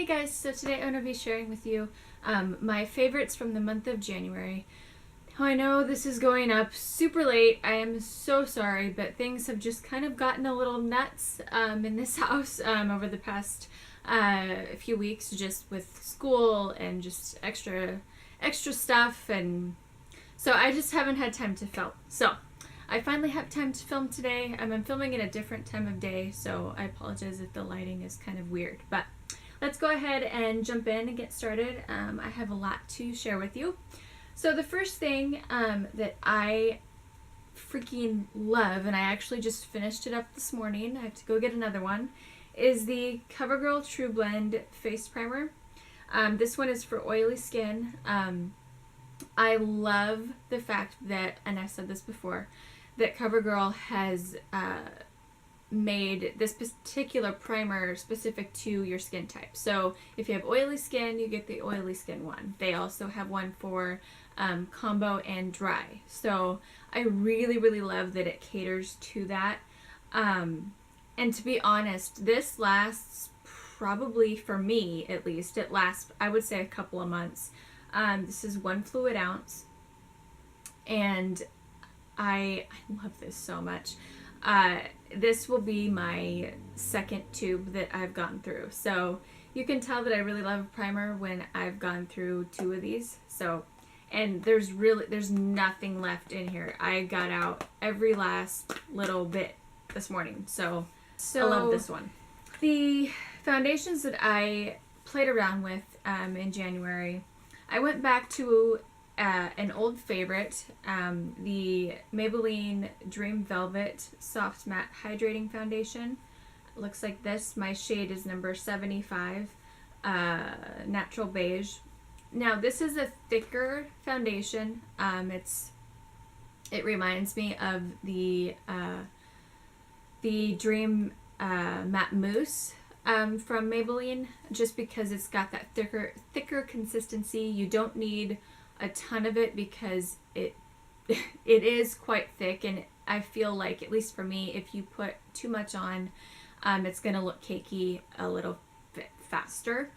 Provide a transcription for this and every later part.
Hey guys, so today I'm going to be sharing with you my favorites from the month of January. Now I know this is going up super late. I am so sorry, but things have just kind of gotten a little nuts in this house over the past few weeks, just with school and just extra stuff, and so I just haven't had time to film. So I finally have time to film today. I'm filming at a different time of day, so I apologize if the lighting is kind of weird, but let's go ahead and jump in and get started. I have a lot to share with you. So the first thing that I freaking love, and I actually just finished it up this morning, I have to go get another one, is the CoverGirl True Blend Face Primer. This one is for oily skin. I love the fact that, and I've said this before, that CoverGirl has made this particular primer specific to your skin type. So if you have oily skin, you get the oily skin one. They also have one for combo and dry. So I really love that it caters to that. And to be honest, this lasts probably, for me at least, it lasts, I would say, a couple of months. This is 1 fluid ounce, and I love this so much. This will be my second tube that I've gone through. So you can tell that I really love a primer when I've gone through 2 of these. So, and there's nothing left in here. I got out every last little bit this morning. So I love this one. The foundations that I played around with in January, I went back to an old favorite, the Maybelline Dream Velvet Soft Matte Hydrating Foundation. It looks like this. My shade is number 75, Natural Beige. Now this is a thicker foundation. It reminds me of the Dream Matte Mousse from Maybelline, just because it's got that thicker consistency. You don't need a ton of it because it is quite thick, and I feel like, at least for me, if you put too much on, it's gonna look cakey a little bit faster.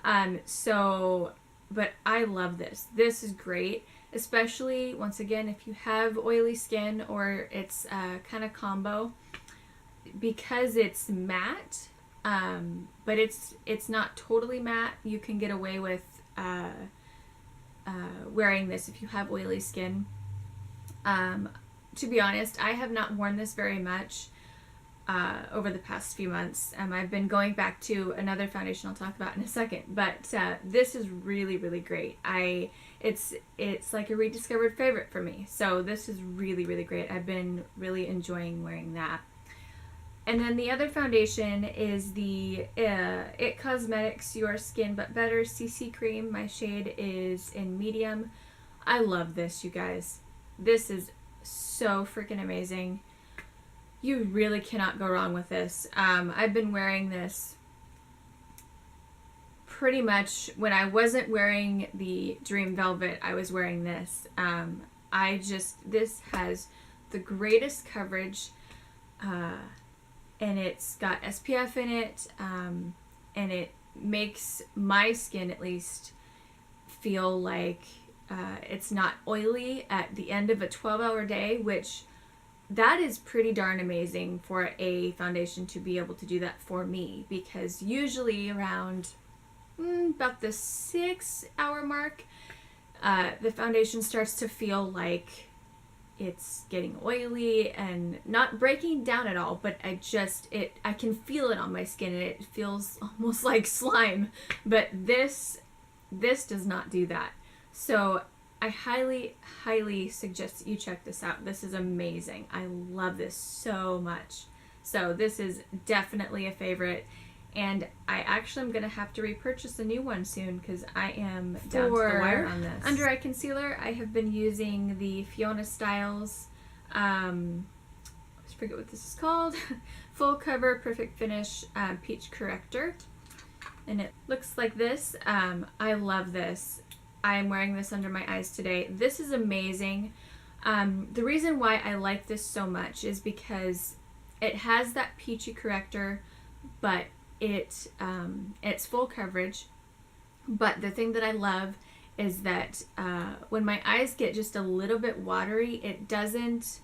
But I love this. This is great, especially, once again, if you have oily skin or it's kind of combo, because it's matte, but it's not totally matte. You can get away with wearing this if you have oily skin. To be honest, I have not worn this very much over the past few months. I've been going back to another foundation I'll talk about in a second, but this is really great. It's like a rediscovered favorite for me. So this is really great. I've been really enjoying wearing that. And then the other foundation is the IT Cosmetics Your Skin But Better CC Cream. My shade is in medium. I love this, you guys. This is so freaking amazing. You really cannot go wrong with this. I've been wearing this pretty much when I wasn't wearing the Dream Velvet. I was wearing this. This has the greatest coverage. And it's got SPF in it, and it makes my skin, at least, feel like it's not oily at the end of a 12-hour day, which that is pretty darn amazing for a foundation to be able to do that for me, because usually around about the 6-hour mark, the foundation starts to feel like it's getting oily and not breaking down at all, but I can feel it on my skin, and it feels almost like slime. But this does not do that. So I highly suggest that you check this out. This is amazing. I love this so much. So this is definitely a favorite, and I actually am going to have to repurchase a new one soon because I am down to the wire on this. Under eye concealer, I have been using the Fiona Styles, I forget what this is called, Full Cover Perfect Finish Peach Corrector. And it looks like this. I love this. I am wearing this under my eyes today. This is amazing. The reason why I like this so much is because it has that peachy corrector, but it's full coverage, but the thing that I love is that when my eyes get just a little bit watery, it doesn't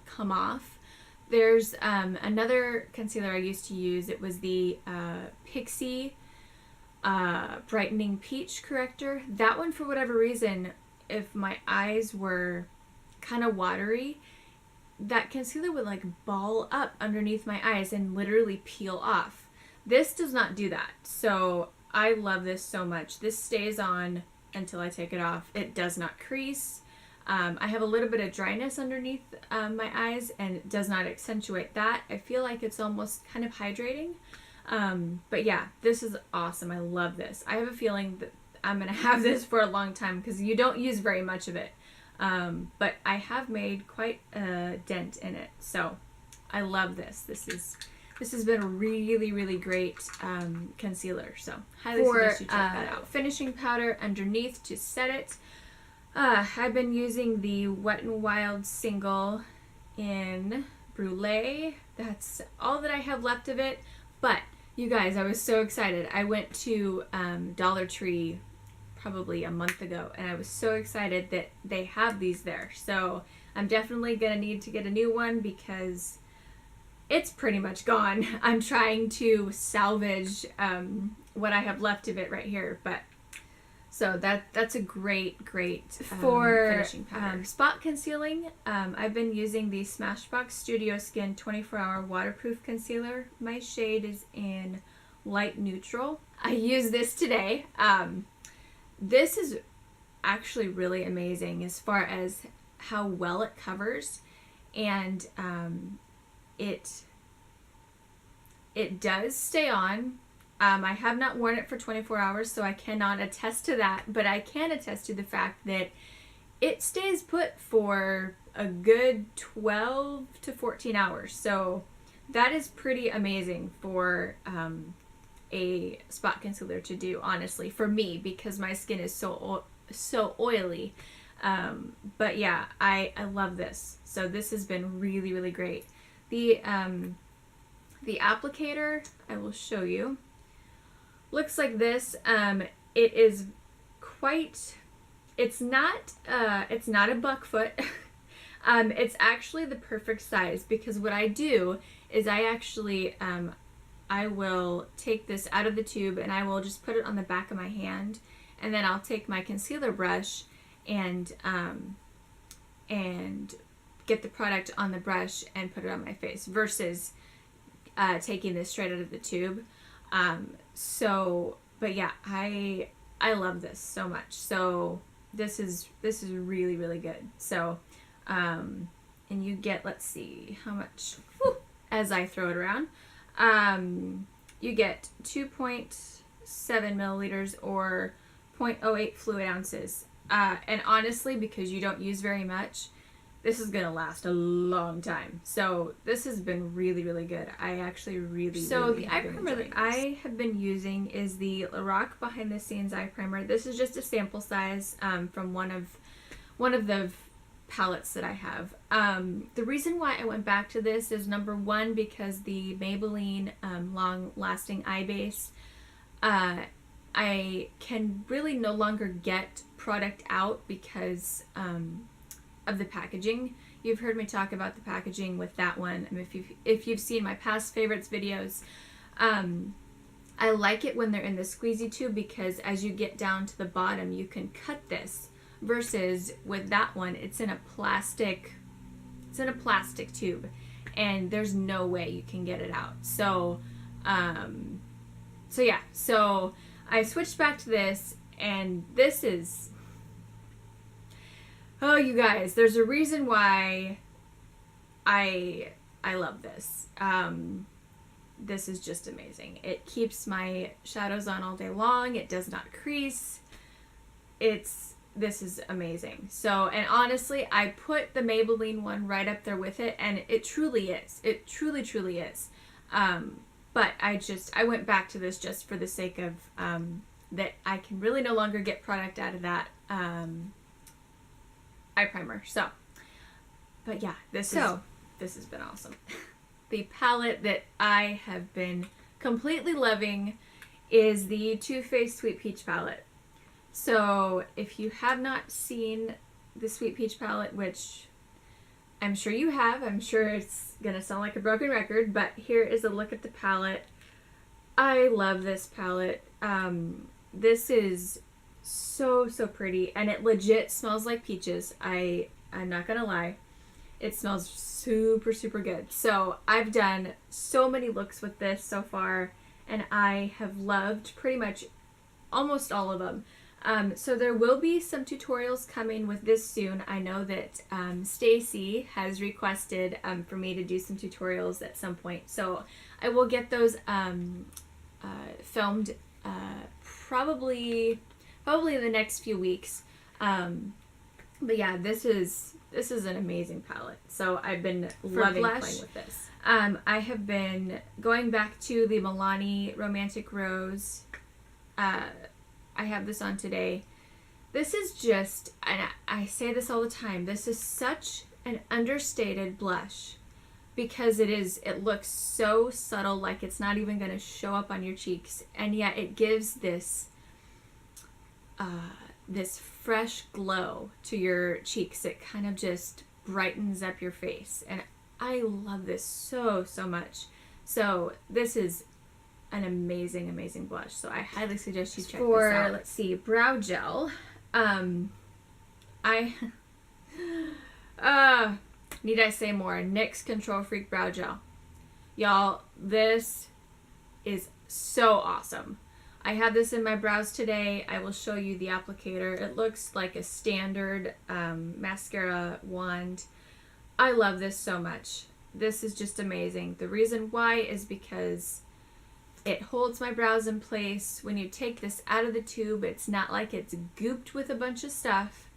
come off. There's another concealer I used to use. It was the Pixie Brightening Peach Corrector. That one, for whatever reason, if my eyes were kind of watery, that concealer would like ball up underneath my eyes and literally peel off. This does not do that. So I love this so much. This stays on until I take it off. It does not crease. I have a little bit of dryness underneath my eyes, and it does not accentuate that. I feel like it's almost kind of hydrating. But yeah, this is awesome. I love this. I have a feeling that I'm going to have this for a long time because you don't use very much of it. But I have made quite a dent in it. So I love this. This has been a really, really great concealer. So highly suggest you check that out. Finishing powder underneath to set it. I've been using the Wet n Wild single in Brulee. That's all that I have left of it. But you guys, I was so excited. I went to Dollar Tree probably a month ago, and I was so excited that they have these there. So I'm definitely gonna need to get a new one because it's pretty much gone. I'm trying to salvage what I have left of it right here, but so that's a great for finishing powder. Spot concealing, I've been using the Smashbox Studio Skin 24-hour waterproof concealer. My shade is in light neutral. I used this today. This is actually really amazing as far as how well it covers, and it does stay on. I have not worn it for 24 hours, so I cannot attest to that, but I can attest to the fact that it stays put for a good 12 to 14 hours. So that is pretty amazing for a spot concealer to do, honestly, for me, because my skin is so oily. But yeah, I love this. So this has been really, really great. The applicator, I will show you, looks like this. It is quite, it's not a buck foot. It's actually the perfect size, because what I do is I actually I will take this out of the tube and I will just put it on the back of my hand, and then I'll take my concealer brush and get the product on the brush and put it on my face, versus taking this straight out of the tube. But yeah, I love this so much. So this is really, really good. So, and you get, let's see how much, as I throw it around, you get 2.7 milliliters or 0.08 fluid ounces. And honestly, because you don't use very much, this is going to last a long time. So this has been really, really good. I actually really, so the eye primer that I have been using is the Lorac Behind the Scenes Eye Primer. This is just a sample size from one of the palettes that I have. The reason why I went back to this is, number one, because the Maybelline Long Lasting Eye Base, I can really no longer get product out because of the packaging. You've heard me talk about the packaging with that one. I mean, if you've seen my past favorites videos, I like it when they're in the squeezy tube, because as you get down to the bottom, you can cut this, versus with that one, it's in a plastic tube, and there's no way you can get it out. So yeah, so I switched back to this, and this is, oh, you guys, there's a reason why I love this. This is just amazing. It keeps my shadows on all day long. It does not crease. This is amazing. So, and honestly, I put the Maybelline one right up there with it, and it truly is. It truly, truly is. But I went back to this just for the sake of that I can really no longer get product out of that eye primer. So, but yeah, this has been awesome. the palette that I have been completely loving is the Too Faced Sweet Peach palette. So if you have not seen the Sweet Peach palette, which I'm sure you have, I'm sure it's gonna sound like a broken record, but here is a look at the palette. I love this palette. This is so pretty, and it legit smells like peaches. I'm not gonna lie. It smells super good. So I've done so many looks with this so far, and I have loved pretty much almost all of them. So there will be some tutorials coming with this soon. I know that Stacy has requested for me to do some tutorials at some point. So I will get those filmed probably in the next few weeks. But yeah, this is an amazing palette. So I've been loving playing with this. I have been going back to the Milani Romantic Rose. I have this on today. This is just, and I say this all the time, this is such an understated blush because it looks so subtle, like it's not even going to show up on your cheeks, and yet it gives this this fresh glow to your cheeks. It kind of just brightens up your face, and I love this so much. So this is an amazing blush. So I highly suggest you check this out. Let's see, brow gel. Need I say more? NYX Control Freak Brow Gel. Y'all, this is so awesome. I have this in my brows today. I will show you the applicator. It looks like a standard mascara wand. I love this so much. This is just amazing. The reason why is because it holds my brows in place. When you take this out of the tube, it's not like it's gooped with a bunch of stuff.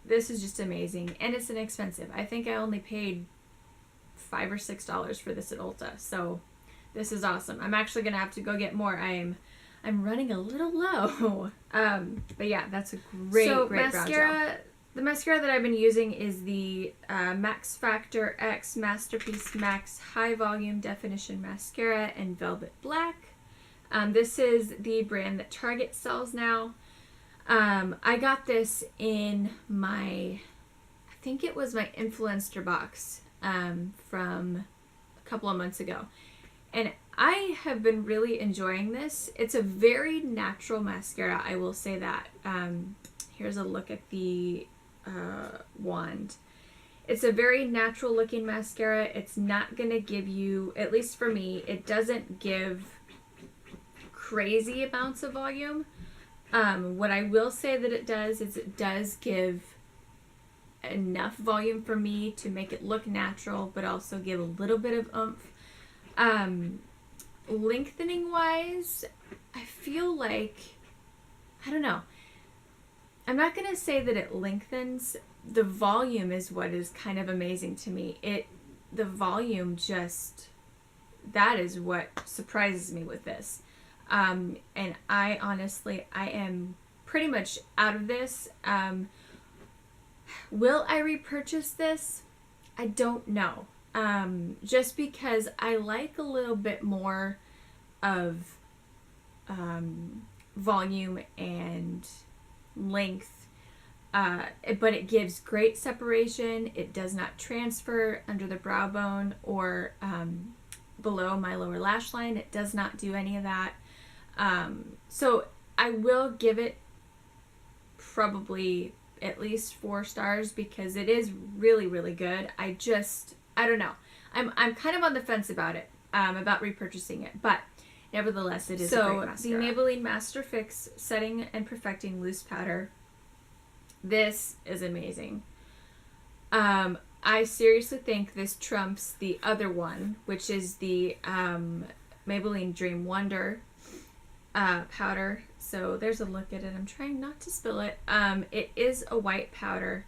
This is just amazing, and it's inexpensive. I think I only paid $5 or $6 for this at Ulta, so this is awesome. I'm actually gonna have to go get more. I'm running a little low. But yeah, that's a great brow gel. The mascara that I've been using is the Max Factor X Masterpiece Max High Volume Definition Mascara in Velvet Black. This is the brand that Target sells now. I got this in I think it was my Influencer box from a couple of months ago. And I have been really enjoying this. It's a very natural mascara, I will say that. Here's a look at the wand. It's a very natural looking mascara. It's not gonna give you, at least for me, it doesn't give crazy amounts of volume. What I will say that it does is it does give enough volume for me to make it look natural, but also give a little bit of oomph. Lengthening wise, I feel like, I don't know. I'm not going to say that it lengthens. The volume is what is kind of amazing to me. The volume just, that is what surprises me with this. And I honestly, I am pretty much out of this. Will I repurchase this? I don't know. Just because I like a little bit more of volume and length, but it gives great separation. It does not transfer under the brow bone or below my lower lash line. It does not do any of that. So I will give it probably at least 4 stars because it is really good. I don't know. I'm kind of on the fence about it, about repurchasing it, but nevertheless, it is a great mascara. So, the Maybelline Master Fix Setting and Perfecting Loose Powder. This is amazing. I seriously think this trumps the other one, which is the Maybelline Dream Wonder powder. So, there's a look at it. I'm trying not to spill it. It is a white powder.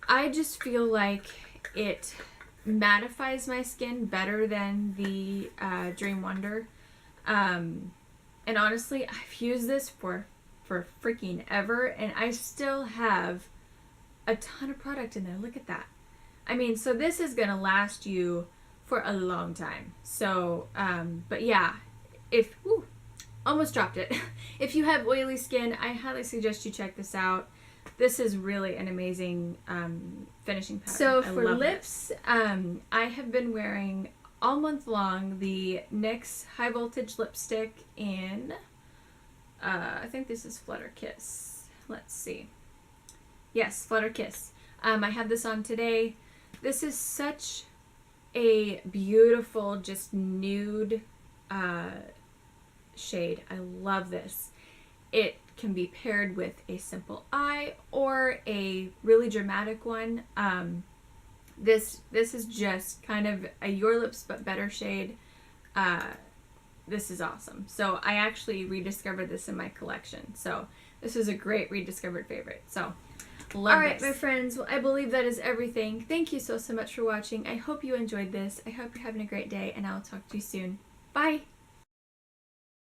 I just feel like it mattifies my skin better than the Dream Wonder. And honestly, I've used this for freaking ever, and I still have a ton of product in there. Look at that. I mean, so this is going to last you for a long time. So, but yeah, almost dropped it. If you have oily skin, I highly suggest you check this out. This is really an amazing finishing pattern. So for lips, I have been wearing all month long the NYX High Voltage Lipstick in, I think this is Flutter Kiss. Let's see. Yes, Flutter Kiss. I have this on today. This is such a beautiful, just nude shade. I love this. It can be paired with a simple eye or a really dramatic one. This is just kind of a Your Lips But Better shade. This is awesome. So I actually rediscovered this in my collection. So this is a great rediscovered favorite. So love All right, this. My friends. Well, I believe that is everything. Thank you so much for watching. I hope you enjoyed this. I hope you're having a great day, and I'll talk to you soon. Bye.